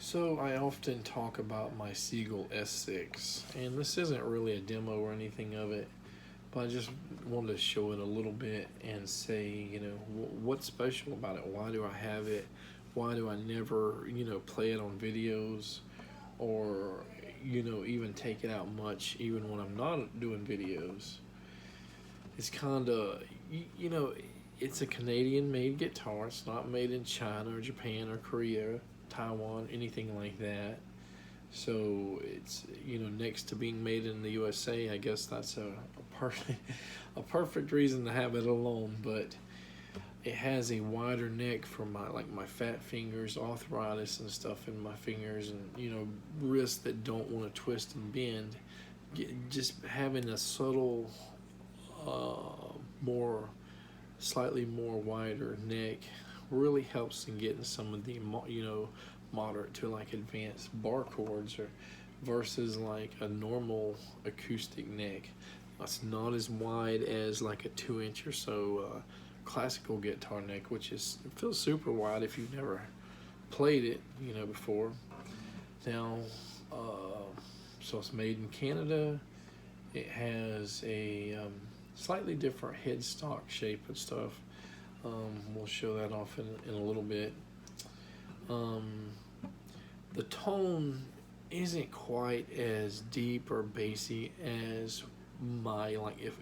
So I often talk about my Seagull S6, and this isn't really a demo or anything of it, but I just wanted to show it a little bit and say, what's special about it? Why do I have it? Why do I never, play it on videos or, even take it out much, even when I'm not doing videos? It's kind of, it's a Canadian-made guitar. It's not made in China or Japan or Korea, Taiwan, anything like that. So it's, next to being made in the USA, I guess that's a perfect reason to have it alone. But it has a wider neck for my fat fingers, arthritis and stuff in my fingers, and wrists that don't want to twist and bend. Just having a subtle, slightly more wider neck really helps in getting some of the moderate to like advanced bar chords, or versus like a normal acoustic neck. It's not as wide as like a 2-inch or so classical guitar neck, which it feels super wide if you've never played it before. Now so it's made in Canada. It has a slightly different headstock shape and stuff. We'll show that off in a little bit. The tone isn't quite as deep or bassy as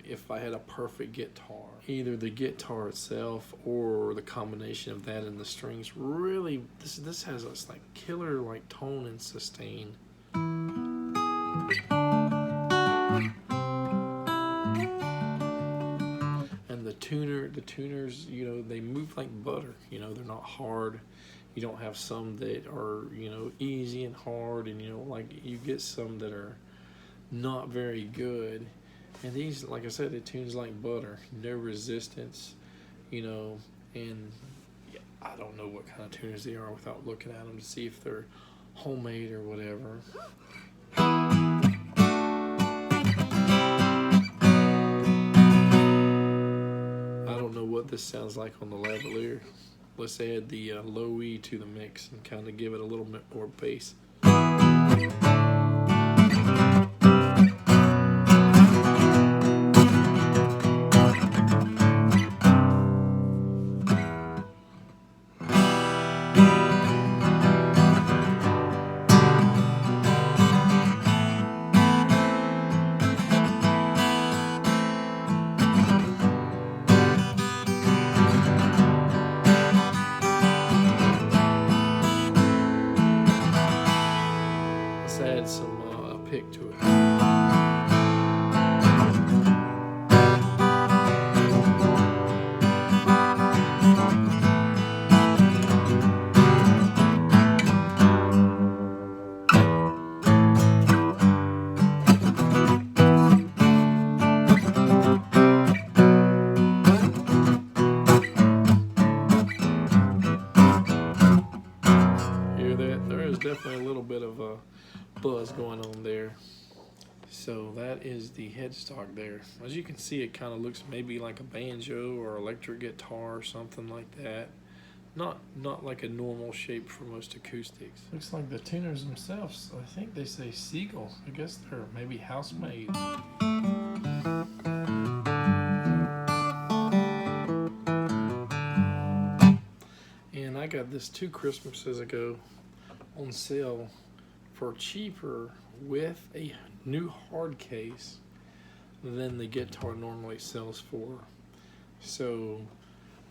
if I had a perfect guitar. Either the guitar itself or the combination of that and the strings. Really, this has this like killer like tone and sustain. And the tuners, they move like butter. They're not hard. You don't have some that are, easy and hard, and you get some that are not very good. And these, like I said, it tunes like butter. No resistance, and I don't know what kind of tuners they are without looking at them to see if they're homemade or whatever. I don't know what this sounds like on the lavalier. Let's add the low E to the mix and kind of give it a little bit more bass. Add some pick to it. Hear that? There is definitely a little bit of a buzz going on there. So that is the headstock there. As you can see, it kind of looks maybe like a banjo or electric guitar or something like that. Not like a normal shape for most acoustics. Looks like the tuners themselves, I think they say Seagull. I guess they're maybe house made. And I got this 2 Christmases ago on sale for cheaper with a new hard case than the guitar normally sells for. So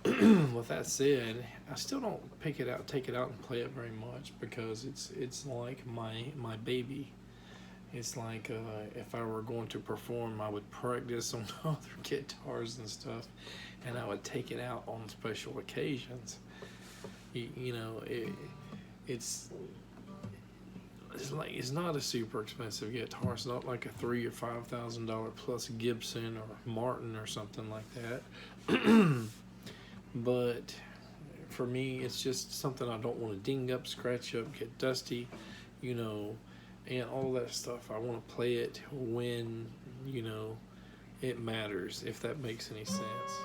with that said, I still don't take it out and play it very much, because it's like my baby. It's like if I were going to perform, I would practice on other guitars and stuff, and I would take it out on special occasions. It's not a super expensive guitar. It's not like a $3,000 or $5,000 plus Gibson or Martin or something like that. But for me, it's just something I don't want to ding up, scratch up, get dusty, and all that stuff. I want to play it when it matters, if that makes any sense.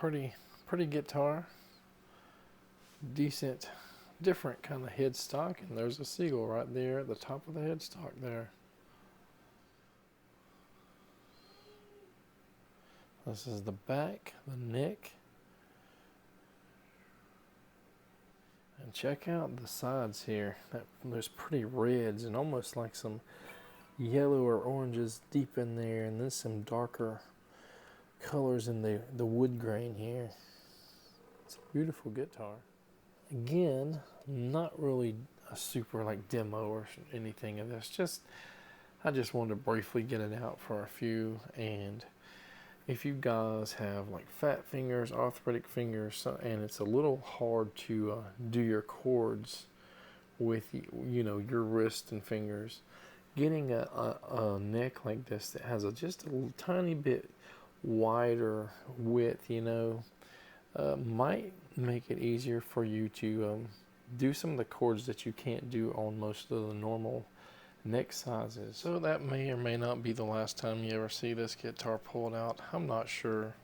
pretty guitar. Decent, different kind of headstock, and there's a Seagull right there at the top of the headstock there. This is the back, the neck. And check out the sides here. There's pretty reds and almost like some yellow or oranges deep in there, and then some darker colors in the wood grain here. It's a beautiful guitar. Again, not really a super like demo or anything of this. I just wanted to briefly get it out for a few. And if you guys have like fat fingers, arthritic fingers, and it's a little hard to do your chords with your wrist and fingers, getting a neck like this that has just a tiny bit wider width, might make it easier for you to do some of the chords that you can't do on most of the normal neck sizes. So that may or may not be the last time you ever see this guitar pulled out. I'm not sure.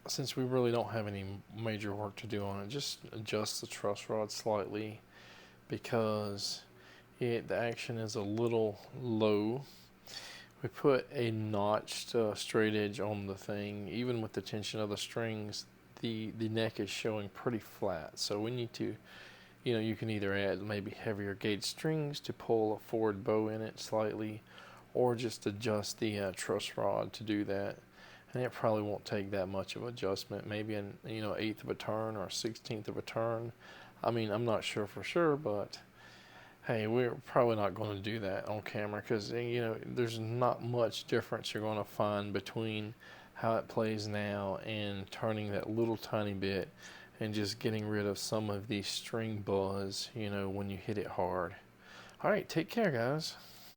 Since we really don't have any major work to do on it, just adjust the truss rod slightly because the action is a little low. We put a notched straight edge on the thing. Even with the tension of the strings, the neck is showing pretty flat. So we need to, you can either add maybe heavier gauge strings to pull a forward bow in it slightly, or just adjust the truss rod to do that. And it probably won't take that much of adjustment, maybe an 1/8 of a turn or a 1/16 of a turn. I mean, I'm not sure for sure, but hey, we're probably not going to do that on camera because there's not much difference you're going to find between how it plays now and turning that little tiny bit and just getting rid of some of the string buzz when you hit it hard. All right, take care, guys.